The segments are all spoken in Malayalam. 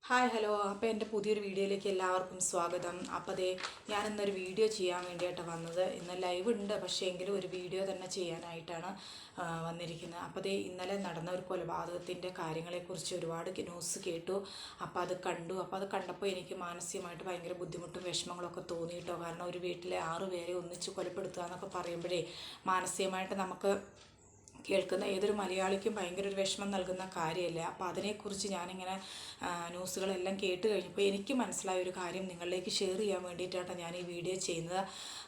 Hi hello. അപ്പോൾ എൻ്റെ പുതിയൊരു വീഡിയോയിലേക്ക് എല്ലാവർക്കും സ്വാഗതം. അപ്പോൾ ഞാനിന്നൊരു വീഡിയോ ചെയ്യാൻ വേണ്ടിയിട്ട് വന്നത്. ഇന്ന് ലൈവ് ഉണ്ട്, പക്ഷേ എങ്കിലും ഒരു വീഡിയോ തന്നെ ചെയ്യാനായിട്ടാണ് വന്നിരിക്കുന്നത്. അപ്പോൾ ഇന്നലെ നടന്ന ഒരു കൊലപാതകത്തിൻ്റെ കാര്യങ്ങളെക്കുറിച്ച് ഒരുപാട് ന്യൂസ് കേട്ടു. അപ്പോൾ അത് കണ്ടു. അപ്പോൾ അത് കണ്ടപ്പോൾ എനിക്ക് മാനസികമായിട്ട് ഭയങ്കര ബുദ്ധിമുട്ടും വിഷമങ്ങളൊക്കെ തോന്നിയിട്ടോ. കാരണം ഒരു വീട്ടിലെ 6 പേരെ ഒന്നിച്ച് കൊലപ്പെടുത്തുക എന്നൊക്കെ പറയുമ്പോഴേ മാനസികമായിട്ട് നമുക്ക് കേൾക്കുന്ന ഏതൊരു മലയാളിക്കും ഭയങ്കര ഒരു വിഷമം നൽകുന്ന കാര്യമല്ലേ. അപ്പോൾ അതിനെക്കുറിച്ച് ഞാനിങ്ങനെ ന്യൂസുകളെല്ലാം കേട്ട് കഴിഞ്ഞപ്പോൾ എനിക്ക് മനസ്സിലായ ഒരു കാര്യം നിങ്ങളിലേക്ക് ഷെയർ ചെയ്യാൻ വേണ്ടിയിട്ടാണ് ഞാൻ ഈ വീഡിയോ ചെയ്യുന്നത്.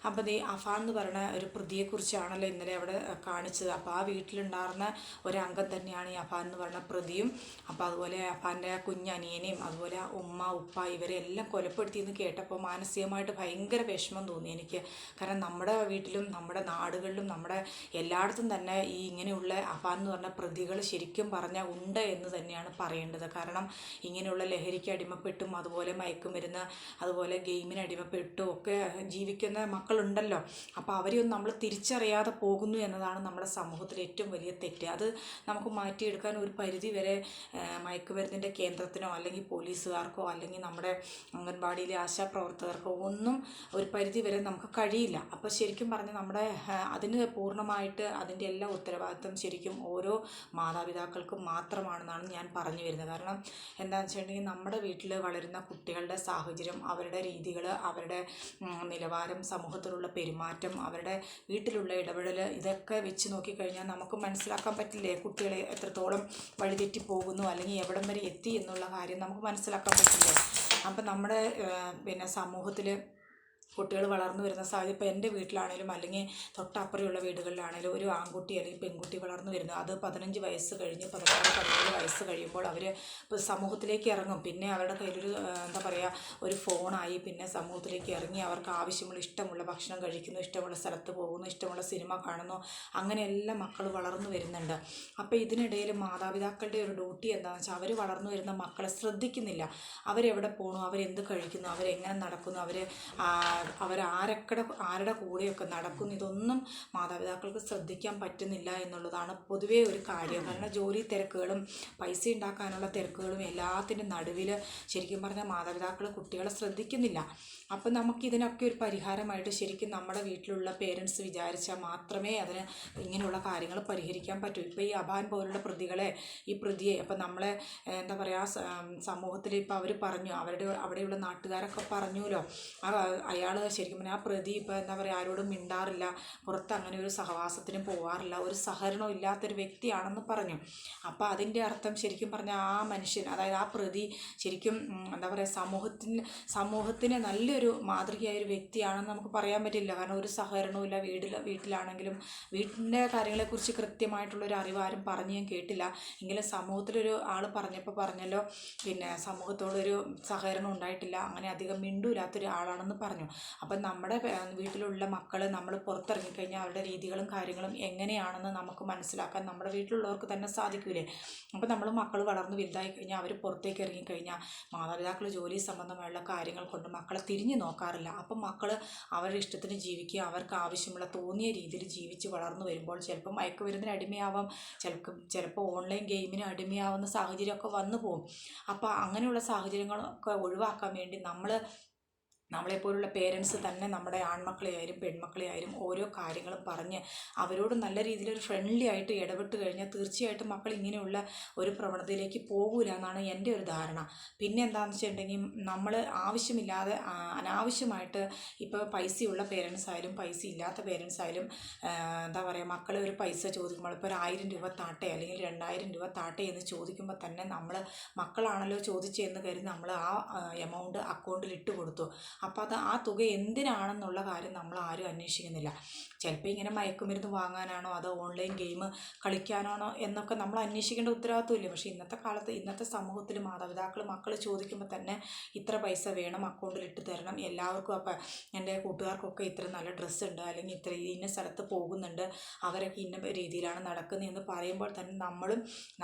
അപ്പോൾ അഫാൻ എന്ന് പറയുന്ന ഒരു പ്രതിയെക്കുറിച്ചാണല്ലോ ഇന്നലെ അവിടെ കാണിച്ചത്. അപ്പോൾ ആ വീട്ടിലുണ്ടായിരുന്ന ഒരംഗം തന്നെയാണ് ഈ അഫാൻ എന്ന് പറയുന്ന പ്രതിയും. അപ്പോൾ അതുപോലെ അഫാൻ്റെ കുഞ്ഞനിയനെയും അതുപോലെ ഉമ്മ ഉപ്പ ഇവരെല്ലാം കൊലപ്പെടുത്തിയെന്ന് കേട്ടപ്പോൾ മാനസികമായിട്ട് ഭയങ്കര വിഷമം തോന്നി എനിക്ക്. കാരണം നമ്മുടെ വീട്ടിലും നമ്മുടെ നാടുകളിലും നമ്മുടെ എല്ലായിടത്തും തന്നെ ഈ ഇങ്ങനെയുള്ള അഫാൻ എന്ന് പറഞ്ഞ പ്രതികൾ ശരിക്കും പറഞ്ഞാൽ ഉണ്ട് എന്ന് തന്നെയാണ് പറയേണ്ടത്. കാരണം ഇങ്ങനെയുള്ള ലഹരിക്ക് അടിമപ്പെട്ടും അതുപോലെ മയക്കുമരുന്ന് അതുപോലെ ഗെയിമിന് അടിമപ്പെട്ടും ഒക്കെ ജീവിക്കുന്ന മക്കളുണ്ടല്ലോ. അപ്പോൾ അവരെയൊന്നും നമ്മൾ തിരിച്ചറിയാതെ പോകുന്നു എന്നതാണ് നമ്മുടെ സമൂഹത്തിലെ ഏറ്റവും വലിയ തെറ്റ്. അത് നമുക്ക് മാറ്റിയെടുക്കാൻ ഒരു പരിധി വരെ മയക്കുമരുന്നിൻ്റെ കേന്ദ്രത്തിനോ അല്ലെങ്കിൽ പോലീസുകാർക്കോ അല്ലെങ്കിൽ നമ്മുടെ അംഗൻവാടിയിലെ ആശാപ്രവർത്തകർക്കോ ഒന്നും ഒരു പരിധി വരെ നമുക്ക് കഴിയില്ല. അപ്പോൾ ശരിക്കും പറഞ്ഞാൽ നമ്മുടെ അതിന് പൂർണ്ണമായിട്ട് അതിൻ്റെ എല്ലാ ഉത്തരവാദിത്വം ശരിക്കും ഓരോ മാതാപിതാക്കൾക്കും മാത്രമാണെന്നാണ് ഞാൻ പറഞ്ഞു വരുന്നത്. കാരണം എന്താണെന്ന് വെച്ചിട്ടുണ്ടെങ്കിൽ നമ്മുടെ വീട്ടിൽ വളരുന്ന കുട്ടികളുടെ സാഹചര്യം, അവരുടെ രീതികൾ, അവരുടെ നിലവാരം, സമൂഹത്തിലുള്ള പെരുമാറ്റം, അവരുടെ വീട്ടിലുള്ള ഇടപെടൽ, ഇതൊക്കെ വെച്ച് നോക്കിക്കഴിഞ്ഞാൽ നമുക്ക് മനസ്സിലാക്കാൻ പറ്റില്ലേ കുട്ടികളെ എത്രത്തോളം വഴിതെറ്റി പോകുന്നു അല്ലെങ്കിൽ എവിടം വരെ എത്തി എന്നുള്ള കാര്യം നമുക്ക് മനസ്സിലാക്കാൻ പറ്റില്ലേ. അപ്പം നമ്മുടെ സമൂഹത്തിൽ കുട്ടികൾ വളർന്നു വരുന്ന സാഹചര്യം ഇപ്പോൾ എൻ്റെ വീട്ടിലാണെങ്കിലും അല്ലെങ്കിൽ തൊട്ടപ്പുറമുള്ള വീടുകളിലാണെങ്കിലും ഒരു ആൺകുട്ടി അല്ലെങ്കിൽ പെൺകുട്ടി വളർന്നു വരുന്നു. അത് 15 വയസ്സ് കഴിഞ്ഞ് 16-17 വയസ്സ് കഴിയുമ്പോൾ അവർ സമൂഹത്തിലേക്ക് ഇറങ്ങും. പിന്നെ അവരുടെ കയ്യിലൊരു എന്താ പറയുക ഒരു ഫോണായി. പിന്നെ സമൂഹത്തിലേക്ക് ഇറങ്ങി അവർക്ക് ആവശ്യമുള്ള ഇഷ്ടമുള്ള ഭക്ഷണം കഴിക്കുന്നു, ഇഷ്ടമുള്ള സ്ഥലത്ത് പോകുന്നു, ഇഷ്ടമുള്ള സിനിമ കാണുന്നു. അങ്ങനെയെല്ലാം മക്കൾ വളർന്നു വരുന്നുണ്ട്. അപ്പോൾ ഇതിനിടയിൽ മാതാപിതാക്കളുടെ ഒരു ഡ്യൂട്ടി എന്താണെന്ന് വെച്ചാൽ അവർ വളർന്നു വരുന്ന മക്കളെ ശ്രദ്ധിക്കുന്നില്ല. അവരെവിടെ പോകണു, അവരെന്ത് കഴിക്കുന്നു, അവരെങ്ങനെ നടക്കുന്നു, ആരുടെ കൂടെയൊക്കെ നടക്കുന്നു, ഇതൊന്നും മാതാപിതാക്കൾക്ക് ശ്രദ്ധിക്കാൻ പറ്റുന്നില്ല എന്നുള്ളതാണ് പൊതുവേ ഒരു കാര്യം. കാരണം ജോലി തിരക്കുകളും പൈസ ഉണ്ടാക്കാനുള്ള തിരക്കുകളും എല്ലാത്തിൻ്റെ നടുവിൽ ശരിക്കും പറഞ്ഞാൽ മാതാപിതാക്കൾ കുട്ടികളെ ശ്രദ്ധിക്കുന്നില്ല. അപ്പം നമുക്കിതിനൊക്കെ ഒരു പരിഹാരമായിട്ട് ശരിക്കും നമ്മുടെ വീട്ടിലുള്ള പേരൻസ് വിചാരിച്ചാൽ മാത്രമേ അതിന് ഇങ്ങനെയുള്ള കാര്യങ്ങൾ പരിഹരിക്കാൻ പറ്റൂ. ഇപ്പോൾ ഈ അബാൻ പോലുള്ള പ്രതികളെ ഈ പ്രതിയെ അപ്പം നമ്മളെ എന്താ പറയുക സമൂഹത്തിൽ ഇപ്പോൾ അവർ പറഞ്ഞു, അവിടെയുള്ള നാട്ടുകാരൊക്കെ പറഞ്ഞുല്ലോ അയാൾ ശരിക്കും പറഞ്ഞാൽ ആ പ്രതി ഇപ്പോൾ എന്താ പറയുക ആരോടും മിണ്ടാറില്ല, പുറത്ത് അങ്ങനെ ഒരു സഹവാസത്തിന് പോകാറില്ല, ഒരു സഹകരണവും ഇല്ലാത്തൊരു വ്യക്തിയാണെന്ന് പറഞ്ഞു. അപ്പോൾ അതിൻ്റെ അർത്ഥം ശരിക്കും പറഞ്ഞാൽ ആ മനുഷ്യൻ അതായത് ആ പ്രതി ശരിക്കും എന്താ പറയുക സമൂഹത്തിന് നല്ലൊരു മാതൃകയായൊരു വ്യക്തിയാണെന്ന് നമുക്ക് പറയാൻ പറ്റില്ല. കാരണം ഒരു സഹകരണവും ഇല്ല. വീട്ടിലാണെങ്കിലും വീട്ടിൻ്റെ കാര്യങ്ങളെക്കുറിച്ച് കൃത്യമായിട്ടുള്ളൊരു അറിവ് ആരും പറഞ്ഞു ഞാൻ കേട്ടില്ല. എങ്കിലും സമൂഹത്തിലൊരു ആൾ പറഞ്ഞല്ലോ സമൂഹത്തോടൊരു സഹകരണം ഉണ്ടായിട്ടില്ല, അങ്ങനെ അധികം മിണ്ടൂലാത്തൊരു ആളാണെന്ന് പറഞ്ഞു. അപ്പം നമ്മുടെ വീട്ടിലുള്ള മക്കൾ നമ്മൾ പുറത്തിറങ്ങിക്കഴിഞ്ഞാൽ അവരുടെ രീതികളും കാര്യങ്ങളും എങ്ങനെയാണെന്ന് നമുക്ക് മനസ്സിലാക്കാൻ നമ്മുടെ വീട്ടിലുള്ളവർക്ക് തന്നെ സാധിക്കൂലേ. അപ്പം നമ്മൾ മക്കൾ വളർന്ന് വലുതായി കഴിഞ്ഞാൽ അവർ പുറത്തേക്ക് ഇറങ്ങിക്കഴിഞ്ഞാൽ മാതാപിതാക്കൾ ജോലി സംബന്ധമായുള്ള കാര്യങ്ങൾ കൊണ്ട് മക്കളെ തിരിഞ്ഞു നോക്കാറില്ല. അപ്പം മക്കൾ അവരുടെ ഇഷ്ടത്തിന് ജീവിക്കുക, അവർക്ക് ആവശ്യമുള്ള തോന്നിയ രീതിയിൽ ജീവിച്ച് വളർന്നു വരുമ്പോൾ ചിലപ്പോൾ മയക്കുമരുന്നിന് അടിമയാവാം, ചിലപ്പോൾ ഓൺലൈൻ ഗെയിമിന് അടിമയാവുന്ന സാഹചര്യമൊക്കെ വന്നു പോകും. അപ്പോൾ അങ്ങനെയുള്ള സാഹചര്യങ്ങളൊക്കെ ഒഴിവാക്കാൻ വേണ്ടി നമ്മളെപ്പോലുള്ള പേരൻസ് തന്നെ നമ്മുടെ ആൺമക്കളെ ആയാലും പെൺമക്കളെ ആയാലും ഓരോ കാര്യങ്ങളും പറഞ്ഞ് അവരോട് നല്ല രീതിയിലൊരു ഫ്രണ്ട്ലി ആയിട്ട് ഇടപെട്ട് കഴിഞ്ഞാൽ തീർച്ചയായിട്ടും മക്കൾ ഇങ്ങനെയുള്ള ഒരു പ്രവണതയിലേക്ക് പോകൂല എന്നാണ് എൻ്റെ ഒരു ധാരണ. പിന്നെ എന്താണെന്ന് വെച്ചിട്ടുണ്ടെങ്കിൽ നമ്മൾ ആവശ്യമില്ലാതെ അനാവശ്യമായിട്ട് ഇപ്പോൾ പൈസയുള്ള പേരൻസ് ആയാലും പൈസ ഇല്ലാത്ത പേരൻസ് ആയാലും എന്താ പറയുക മക്കളെ ഒരു പൈസ ചോദിക്കുമ്പോൾ ഇപ്പോൾ 1000 രൂപ താട്ടെ അല്ലെങ്കിൽ 2000 രൂപ താട്ടെ എന്ന് ചോദിക്കുമ്പോൾ തന്നെ മക്കളാണല്ലോ ചോദിച്ചതെന്ന് കരുതി നമ്മൾ ആ എമൗണ്ട് അക്കൗണ്ടിൽ ഇട്ട് കൊടുത്തു. അപ്പോൾ ആ തുക എന്തിനാണെന്നുള്ള കാര്യം നമ്മൾ ആരും അന്വേഷിക്കുന്നില്ല. ചിലപ്പോൾ ഇങ്ങനെ മയക്കുമരുന്ന് വാങ്ങാനാണോ അതോ ഓൺലൈൻ ഗെയിം കളിക്കാനാണോ എന്നൊക്കെ നമ്മൾ അന്വേഷിക്കേണ്ട ഉത്തരവാദിത്വമില്ല. പക്ഷേ ഇന്നത്തെ സമൂഹത്തിൽ മാതാപിതാക്കൾ മക്കൾ ചോദിക്കുമ്പോൾ തന്നെ ഇത്ര പൈസ വേണം, അക്കൗണ്ടിൽ ഇട്ട് തരണം, എല്ലാവർക്കും അപ്പം എൻ്റെ കൂട്ടുകാർക്കൊക്കെ ഇത്ര നല്ല ഡ്രസ്സ് ഉണ്ട് അല്ലെങ്കിൽ ഇത്ര ഇന്ന സ്ഥലത്ത് പോകുന്നുണ്ട്, അവരൊക്കെ ഇന്ന രീതിയിലാണ് നടക്കുന്നതെന്ന് പറയുമ്പോൾ തന്നെ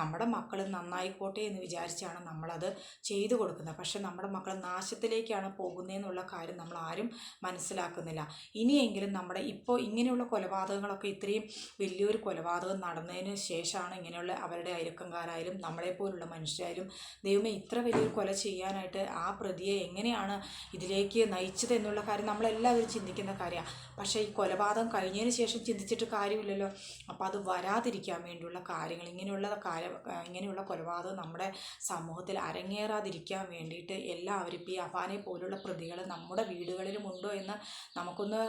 നമ്മുടെ മക്കൾ നന്നായിക്കോട്ടെ എന്ന് വിചാരിച്ചാണ് നമ്മളത് ചെയ്തു കൊടുക്കുന്നത്. പക്ഷേ നമ്മുടെ മക്കൾ നാശത്തിലേക്കാണ് പോകുന്നതെന്നുള്ള കാര്യം നമ്മൾ ആരും മനസ്സിലാക്കുന്നില്ല. ഇനിയെങ്കിലും നമ്മുടെ ഇപ്പോൾ ഇങ്ങനെയുള്ള കൊലപാതകങ്ങളൊക്കെ ഇത്രയും വലിയൊരു കൊലപാതകം നടന്നതിന് ശേഷമാണ് ഇങ്ങനെയുള്ള അവരുടെ അയൽക്കാരായാലും നമ്മളെപ്പോലുള്ള മനുഷ്യരായാലും ദൈവമേ ഇത്ര വലിയൊരു കൊല ചെയ്യാനായിട്ട് ആ പ്രതിയെ എങ്ങനെയാണ് ഇതിലേക്ക് നയിച്ചത് എന്നുള്ള കാര്യം നമ്മളെല്ലാവരും ചിന്തിക്കുന്ന കാര്യമാണ്. പക്ഷേ ഈ കൊലപാതകം കഴിഞ്ഞതിന് ശേഷം ചിന്തിച്ചിട്ട് കാര്യമില്ലല്ലോ. അപ്പോൾ അത് വരാതിരിക്കാൻ വേണ്ടിയുള്ള കാര്യങ്ങൾ ഇങ്ങനെയുള്ള കൊലപാതകം നമ്മുടെ സമൂഹത്തിൽ അരങ്ങേറാതിരിക്കാൻ വേണ്ടിയിട്ട് എല്ലാവരും ഇപ്പോൾ ഈ അഫാനെ പോലുള്ള പ്രതികൾ നമ്മുടെ വീടുകളിലും ഉണ്ടോ എന്ന് നമുക്കൊന്ന്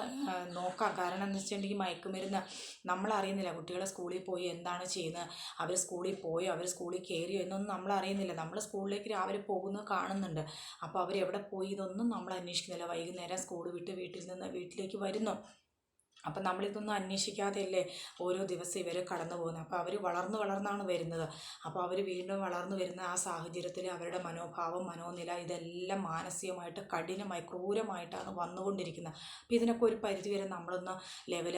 നോക്കാം. കാരണം എന്ന് വെച്ചിട്ടുണ്ടെങ്കിൽ മയക്കുമരുന്ന് നമ്മളറിയുന്നില്ല. കുട്ടികൾ സ്കൂളിൽ പോയി എന്താണ് ചെയ്യുന്നത്, അവർ സ്കൂളിൽ പോയോ, അവർ സ്കൂളിൽ കയറിയോ എന്നൊന്നും നമ്മൾ അറിയുന്നില്ല. നമ്മൾ സ്കൂളിലേക്ക് രാവിലെ പോകുന്നത് കാണുന്നുണ്ട്. അപ്പോൾ അവരെവിടെ പോയി ഇതൊന്നും നമ്മൾ അന്വേഷിക്കുന്നില്ല. വൈകുന്നേരം സ്കൂൾ വിട്ട് വീട്ടിലേക്ക് വരുന്നു. അപ്പം നമ്മളിതൊന്നും അന്വേഷിക്കാതെയല്ലേ ഓരോ ദിവസം ഇവർ കടന്നു പോകുന്നത്. അപ്പോൾ അവർ വളർന്നാണ് വരുന്നത്. അപ്പോൾ അവർ വീണ്ടും വളർന്നു വരുന്ന ആ സാഹചര്യത്തിൽ അവരുടെ മനോഭാവം, മനോനില ഇതെല്ലാം മാനസികമായിട്ട് കഠിനമായി ക്രൂരമായിട്ടാണ് വന്നുകൊണ്ടിരിക്കുന്നത്. അപ്പോൾ ഇതിനൊക്കെ ഒരു പരിധിവരെ നമ്മളൊന്ന്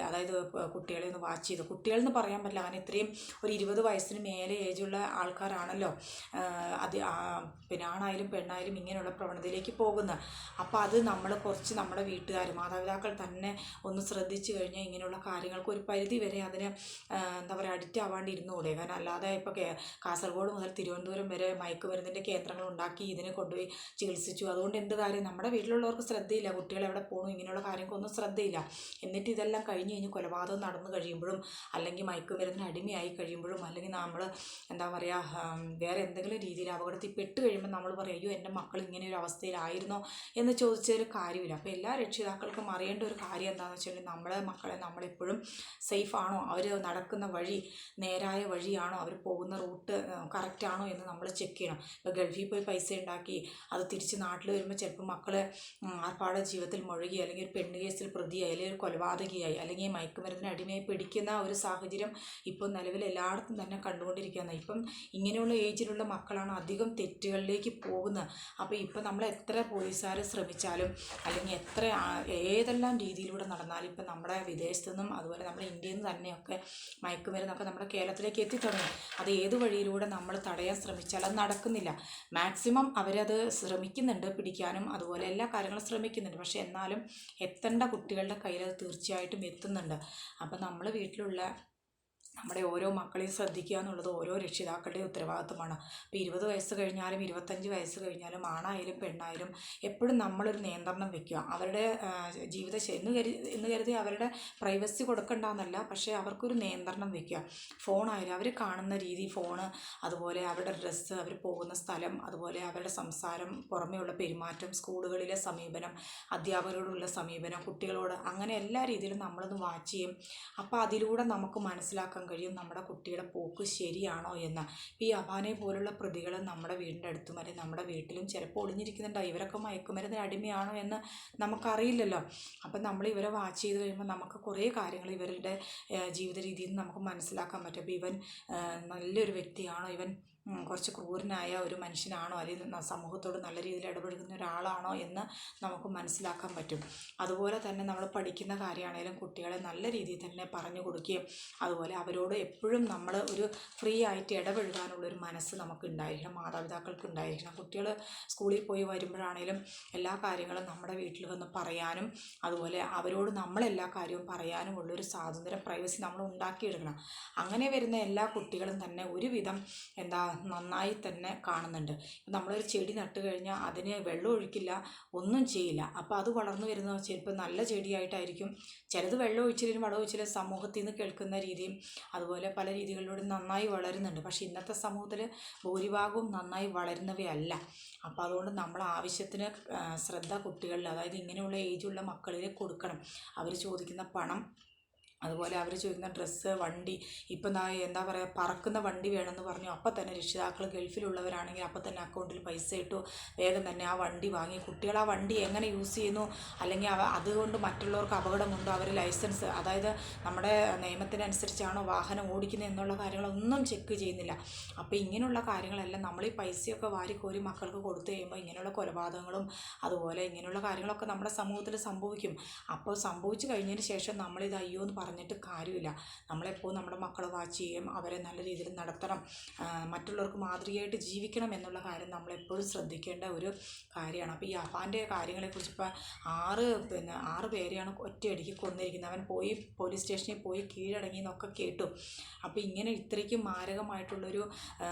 അതായത് കുട്ടികളെ ഒന്ന് വാച്ച് ചെയ്ത്, കുട്ടികളെന്ന് പറയാൻ പറ്റില്ല, അങ്ങനെ ഇത്രയും ഒരു 20 വയസ്സിന് മേലെ ഏജുള്ള ആൾക്കാരാണല്ലോ അത് പിന്നെ ആണായാലും പെണ്ണായാലും ഇങ്ങനെയുള്ള പ്രവണതയിലേക്ക് പോകുന്നത്. അപ്പോൾ അത് നമ്മൾ കുറച്ച് നമ്മുടെ വീട്ടുകാർ മാതാപിതാക്കൾ തന്നെ ഒന്ന് ശ്രദ്ധിച്ച് കഴിഞ്ഞാൽ ഇങ്ങനെയുള്ള കാര്യങ്ങൾക്ക് ഒരു പരിധി വരെ അതിന് എന്താ പറയുക അഡിക്റ്റ് ആവാണ്ടിരുന്നുകൂടെ. കാരണം അല്ലാതെ ഇപ്പോൾ കാസർഗോഡ് മുതൽ തിരുവനന്തപുരം വരെ മയക്കുമരുന്നിൻ്റെ കേന്ദ്രങ്ങൾ ഉണ്ടാക്കി ഇതിനെ കൊണ്ടുപോയി ചികിത്സിച്ചു. അതുകൊണ്ട് എന്ത് കാര്യം, നമ്മുടെ വീട്ടിലുള്ളവർക്ക് ശ്രദ്ധയില്ല, കുട്ടികൾ എവിടെ പോകണം ഇങ്ങനെയുള്ള കാര്യങ്ങൾക്കൊന്നും ശ്രദ്ധയില്ല. എന്നിട്ട് ഇതെല്ലാം കഴിഞ്ഞ് കൊലപാതകം നടന്നു കഴിയുമ്പോഴും അല്ലെങ്കിൽ മയക്കുമരുന്നിന് അടിമയായി കഴിയുമ്പോഴും അല്ലെങ്കിൽ നമ്മൾ എന്താ പറയുക വേറെ എന്തെങ്കിലും രീതിയിൽ അപകടത്തിൽ പെട്ട് കഴിയുമ്പോൾ നമ്മൾ പറയും അയ്യോ എൻ്റെ മക്കൾ ഇങ്ങനെ ഒരു അവസ്ഥയിലായിരുന്നോ എന്ന് ചോദിച്ചൊരു കാര്യമില്ല. അപ്പോൾ എല്ലാ രക്ഷിതാക്കൾക്കും അറിയേണ്ട ഒരു കാര്യം എന്താണെന്ന് വെച്ചിട്ടുണ്ടെങ്കിൽ നമ്മളെ മക്കളെ നമ്മളെപ്പോഴും സേഫാണോ, അവർ നടക്കുന്ന വഴി നേരായ വഴിയാണോ, അവർ പോകുന്ന റൂട്ട് കറക്റ്റാണോ എന്ന് നമ്മൾ ചെക്ക് ചെയ്യണം. ഇപ്പോൾ ഗൾഫിൽ പോയി പൈസ ഉണ്ടാക്കി അത് തിരിച്ച് നാട്ടിൽ വരുമ്പോൾ ചിലപ്പോൾ മക്കളെ ആർപ്പാടെ ജീവിതത്തിൽ മുഴുകി അല്ലെങ്കിൽ ഒരു പെണ്ണ് കേസിൽ പ്രതിയായി അല്ലെങ്കിൽ ഒരു കൊലപാതകയായി അല്ലെങ്കിൽ മയക്കുമരുന്നിന് അടിമയായി പിടിക്കുന്ന ഒരു സാഹചര്യം ഇപ്പോൾ നിലവിൽ എല്ലായിടത്തും തന്നെ കണ്ടുകൊണ്ടിരിക്കുകയാണ്. ഇപ്പം ഇങ്ങനെയുള്ള ഏജിലുള്ള മക്കളാണ് അധികം തെറ്റുകളിലേക്ക് പോകുന്നത്. അപ്പോൾ ഇപ്പം നമ്മൾ എത്ര പോലീസുകാർ ശ്രമിച്ചാലും അല്ലെങ്കിൽ ഏതെല്ലാം രീതിയിലൂടെ നടന്നാലും ഇപ്പം നമ്മുടെ വിദേശത്തു നിന്നും അതുപോലെ നമ്മുടെ ഇന്ത്യയിൽ നിന്ന് തന്നെയൊക്കെ മയക്കുമരുന്നൊക്കെ നമ്മുടെ കേരളത്തിലേക്ക് എത്തിത്തുടങ്ങി. അത് ഏത് വഴിയിലൂടെ നമ്മൾ തടയാൻ ശ്രമിച്ചാൽ അത് നടക്കുന്നില്ല. മാക്സിമം അവരത് ശ്രമിക്കുന്നുണ്ട് പിടിക്കാനും, അതുപോലെ എല്ലാ കാര്യങ്ങളും ശ്രമിക്കുന്നുണ്ട്. പക്ഷേ എന്നാലും എത്തേണ്ട കുട്ടികളുടെ കയ്യിൽ അത് തീർച്ചയായിട്ടും എത്തുന്നുണ്ട്. അപ്പം നമ്മൾ വീട്ടിലുള്ള നമ്മുടെ ഓരോ മക്കളെയും ശ്രദ്ധിക്കുക എന്നുള്ളത് ഓരോ രക്ഷിതാക്കളുടെ ഉത്തരവാദിത്വമാണ്. ഇപ്പോൾ 20 വയസ്സ് കഴിഞ്ഞാലും 25 വയസ്സ് കഴിഞ്ഞാലും ആണായാലും പെണ്ണായാലും എപ്പോഴും നമ്മളൊരു നിയന്ത്രണം വെക്കുക. അവരുടെ എന്ന് കരുതി അവരുടെ പ്രൈവസി കൊടുക്കണ്ടെന്നല്ല, പക്ഷേ അവർക്കൊരു നിയന്ത്രണം വെക്കുക. ഫോണായാലും അവർ കാണുന്ന രീതി, ഫോണ്, അതുപോലെ അവരുടെ ഡ്രസ്സ്, അവർ പോകുന്ന സ്ഥലം, അതുപോലെ അവരുടെ സംസാരം, പുറമേയുള്ള പെരുമാറ്റം, സ്കൂളുകളിലെ സമീപനം, അധ്യാപകരോടുള്ള സമീപനം, കുട്ടികളോട്, അങ്ങനെ എല്ലാ രീതിയിലും നമ്മളൊന്ന് വാച്ച് ചെയ്യും. അപ്പോൾ അതിലൂടെ നമുക്ക് മനസ്സിലാക്കാൻ കഴിയും നമ്മുടെ കുട്ടിയുടെ പോക്ക് ശരിയാണോ എന്ന്. ഈ അഫാനെ പോലുള്ള പ്രതികൾ നമ്മുടെ വീടിൻ്റെ അടുത്തും അല്ലെങ്കിൽ നമ്മുടെ വീട്ടിലും ചിലപ്പോൾ ഒളിഞ്ഞിരിക്കുന്നുണ്ടാവും. ഇവരൊക്കെ മയക്കുമരുന്നിന് അടിമയാണോ എന്ന് നമുക്കറിയില്ലല്ലോ. അപ്പം നമ്മൾ ഇവരെ വാച്ച് ചെയ്ത് കഴിയുമ്പോൾ നമുക്ക് കുറേ കാര്യങ്ങൾ ഇവരുടെ ജീവിത രീതിയിൽ നിന്ന് നമുക്ക് മനസ്സിലാക്കാൻ പറ്റും. അപ്പോൾ ഇവൻ നല്ലൊരു വ്യക്തിയാണോ, ഇവൻ കുറച്ച് ക്രൂരനായ ഒരു മനുഷ്യനാണോ, അല്ലെങ്കിൽ സമൂഹത്തോട് നല്ല രീതിയിൽ ഇടപെടുന്ന ഒരാളാണോ എന്ന് നമുക്ക് മനസ്സിലാക്കാൻ പറ്റും. അതുപോലെ തന്നെ നമ്മൾ പഠിക്കുന്ന കാര്യമാണെങ്കിലും കുട്ടികളെ നല്ല രീതിയിൽ തന്നെ പറഞ്ഞു കൊടുക്കുകയും അതുപോലെ അവരോട് എപ്പോഴും നമ്മൾ ഒരു ഫ്രീ ആയിട്ട് ഇടപഴകാനുള്ളൊരു മനസ്സ് നമുക്ക് ഉണ്ടായിരിക്കണം, മാതാപിതാക്കൾക്ക് ഉണ്ടായിരിക്കണം. കുട്ടികൾ സ്കൂളിൽ പോയി വരുമ്പോഴാണെങ്കിലും എല്ലാ കാര്യങ്ങളും നമ്മുടെ വീട്ടിൽ വന്ന് പറയാനും അതുപോലെ അവരോട് നമ്മളെല്ലാ കാര്യവും പറയാനും ഉള്ളൊരു സ്വാതന്ത്ര്യം, പ്രൈവസി നമ്മൾ ഉണ്ടാക്കിയെടുക്കണം. അങ്ങനെ വരുന്ന എല്ലാ കുട്ടികളും തന്നെ ഒരുവിധം നന്നായി തന്നെ കാണുന്നുണ്ട്. നമ്മളൊരു ചെടി നട്ട് കഴിഞ്ഞാൽ അതിന് വെള്ളം ഒഴിക്കില്ല, ഒന്നും ചെയ്യില്ല. അപ്പോൾ അത് വളർന്നു വരുന്ന ചിലപ്പോൾ നല്ല ചെടിയായിട്ടായിരിക്കും. ചിലത് വെള്ളം ഒഴിച്ചിലും വളം ഒഴിച്ചിലും സമൂഹത്തിൽ നിന്ന് കേൾക്കുന്ന രീതിയും അതുപോലെ പല രീതികളിലൂടെ നന്നായി വളരുന്നുണ്ട്. പക്ഷേ ഇന്നത്തെ സമൂഹത്തിൽ ഭൂരിഭാഗവും നന്നായി വളരുന്നവയല്ല. അപ്പോൾ അതുകൊണ്ട് നമ്മൾ ആവശ്യത്തിന് ശ്രദ്ധ കുട്ടികളിൽ, അതായത് ഇങ്ങനെയുള്ള ഏജുള്ള മക്കളിൽ കൊടുക്കണം. അവർ ചോദിക്കുന്ന പണം, അതുപോലെ അവർ ചോദിക്കുന്ന ഡ്രസ്സ്, വണ്ടി, ഇപ്പം എന്താ പറയുക പറക്കുന്ന വണ്ടി വേണമെന്ന് പറഞ്ഞു അപ്പം തന്നെ രക്ഷിതാക്കൾ ഗൾഫിലുള്ളവരാണെങ്കിൽ അപ്പം തന്നെ അക്കൗണ്ടിൽ പൈസ ഇട്ടു വേഗം തന്നെ ആ വണ്ടി വാങ്ങി. കുട്ടികൾ ആ വണ്ടി എങ്ങനെ യൂസ് ചെയ്യുന്നു, അല്ലെങ്കിൽ അതുകൊണ്ട് മറ്റുള്ളവർക്ക് അപകടമുണ്ടോ, അവർ ലൈസൻസ്, അതായത് നമ്മുടെ നിയമത്തിനനുസരിച്ചാണോ വാഹനം ഓടിക്കുന്നത് എന്നുള്ള കാര്യങ്ങളൊന്നും ചെക്ക് ചെയ്യുന്നില്ല. അപ്പോൾ ഇങ്ങനെയുള്ള കാര്യങ്ങളെല്ലാം നമ്മൾ ഈ പൈസയൊക്കെ വാരിക്കോരി മക്കൾക്ക് കൊടുത്തു കഴിയുമ്പോൾ ഇങ്ങനെയുള്ള കൊലപാതകങ്ങളും അതുപോലെ ഇങ്ങനെയുള്ള കാര്യങ്ങളൊക്കെ നമ്മുടെ സമൂഹത്തിൽ സംഭവിക്കും. അപ്പോൾ സംഭവിച്ചു കഴിഞ്ഞതിന് ശേഷം നമ്മളിത് അയ്യോ എന്ന് പറഞ്ഞിട്ട് കാര്യമില്ല. നമ്മളെപ്പോൾ നമ്മുടെ മക്കളെ വാച്ച് ചെയ്യും, അവരെ നല്ല രീതിയിൽ നടത്തണം, മറ്റുള്ളവർക്ക് മാതൃകയായിട്ട് ജീവിക്കണം എന്നുള്ള കാര്യം നമ്മളെപ്പോഴും ശ്രദ്ധിക്കേണ്ട ഒരു കാര്യമാണ്. അപ്പോൾ ഈ അഫാൻ്റെ കാര്യങ്ങളെക്കുറിച്ച് ഇപ്പോൾ 6 പേരെയാണ് ഒറ്റയടിക്ക് കൊന്നിരിക്കുന്നത്. അവൻ പോയി പോലീസ് സ്റ്റേഷനിൽ പോയി കീഴടങ്ങി എന്നൊക്കെ കേട്ടു. അപ്പോൾ ഇങ്ങനെ ഇത്രയ്ക്കും മാരകമായിട്ടുള്ളൊരു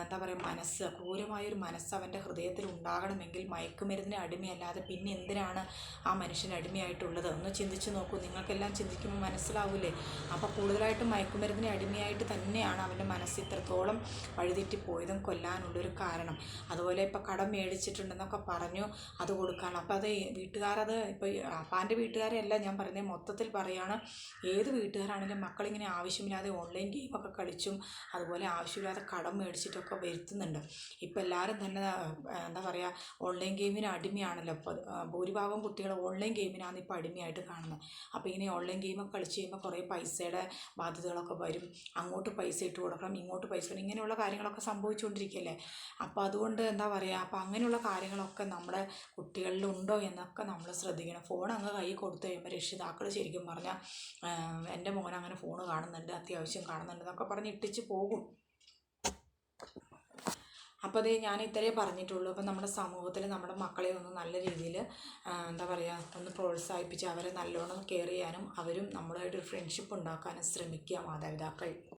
എന്താ പറയുക മനസ്സ്, ക്രൂരമായൊരു മനസ്സ് അവൻ്റെ ഹൃദയത്തിൽ ഉണ്ടാകണമെങ്കിൽ മയക്കുമരുന്നിന് അടിമയല്ലാതെ പിന്നെ എന്തിനാണ് ആ മനുഷ്യൻ അടിമയായിട്ടുള്ളത്? ഒന്ന് ചിന്തിച്ച് നോക്കൂ. നിങ്ങൾക്കെല്ലാം ചിന്തിക്കുമ്പോൾ മനസ്സിലാവില്ലേ? അപ്പോൾ കൂടുതലായിട്ടും മയക്കുമരുന്നിന് അടിമയായിട്ട് തന്നെയാണ് അവൻ്റെ മനസ്സ് ഇത്രത്തോളം വഴിതെറ്റിപ്പോയതും കൊല്ലാനുള്ളൊരു കാരണം. അതുപോലെ ഇപ്പോൾ കടം മേടിച്ചിട്ടുണ്ടെന്നൊക്കെ പറഞ്ഞു അത് കൊടുക്കാനുള്ള. അപ്പോൾ അത് വീട്ടുകാരത് ഇപ്പോൾ അപ്പാൻ്റെ വീട്ടുകാരെയല്ല ഞാൻ പറയുന്നത്, മൊത്തത്തിൽ പറയുകയാണ്. ഏത് വീട്ടുകാരാണെങ്കിലും മക്കളിങ്ങനെ ആവശ്യമില്ലാതെ ഓൺലൈൻ ഗെയിമൊക്കെ കളിച്ചും അതുപോലെ ആവശ്യമില്ലാതെ കടം മേടിച്ചിട്ടൊക്കെ വരുത്തുന്നുണ്ട്. ഇപ്പോൾ എല്ലാവരും തന്നെ എന്താ പറയുക ഓൺലൈൻ ഗെയിമിന് അടിമയാണല്ലോ. ഇപ്പോൾ ഭൂരിഭാഗം കുട്ടികൾ ഓൺലൈൻ ഗെയിമിനാണ് ഇപ്പോൾ അടിമയായിട്ട് കാണുന്നത്. അപ്പോൾ ഇങ്ങനെ ഓൺലൈൻ ഗെയിമൊക്കെ കളിച്ച് കഴിയുമ്പോൾ കുറേ പൈസയുടെ ബാധ്യതകളൊക്കെ വരും. അങ്ങോട്ട് പൈസ ഇട്ട് കൊടുക്കണം, ഇങ്ങോട്ട് പൈസ കൊടുക്കണം, ഇങ്ങനെയുള്ള കാര്യങ്ങളൊക്കെ സംഭവിച്ചുകൊണ്ടിരിക്കുകയല്ലേ. അപ്പോൾ അതുകൊണ്ട് എന്താ പറയുക, അപ്പോൾ അങ്ങനെയുള്ള കാര്യങ്ങളൊക്കെ നമ്മുടെ കുട്ടികളിലുണ്ടോ എന്നൊക്കെ നമ്മൾ ശ്രദ്ധിക്കണം. ഫോൺ അങ്ങ് കൈ കൊടുത്തു കഴിയുമ്പോൾ രക്ഷിതാക്കൾ ശരിക്കും പറഞ്ഞാൽ എൻ്റെ മോൻ അങ്ങനെ ഫോൺ കാണുന്നുണ്ട്, അത്യാവശ്യം കാണുന്നുണ്ട് എന്നൊക്കെ പറഞ്ഞ് ഇട്ടിച്ച് പോകും. അപ്പോൾ അതേ ഞാൻ ഇത്രയേ പറഞ്ഞിട്ടുള്ളൂ. അപ്പോൾ നമ്മുടെ സമൂഹത്തിൽ നമ്മുടെ മക്കളെ ഒന്ന് നല്ല രീതിയിൽ എന്താ പറയുക ഒന്ന് പ്രോത്സാഹിപ്പിച്ച് അവരെ നല്ലോണം കെയർ ചെയ്യാനും അവരും നമ്മളുമായിട്ടൊരു ഫ്രണ്ട്ഷിപ്പ് ഉണ്ടാക്കാനും ശ്രമിക്കുക മാതാപിതാക്കൾ.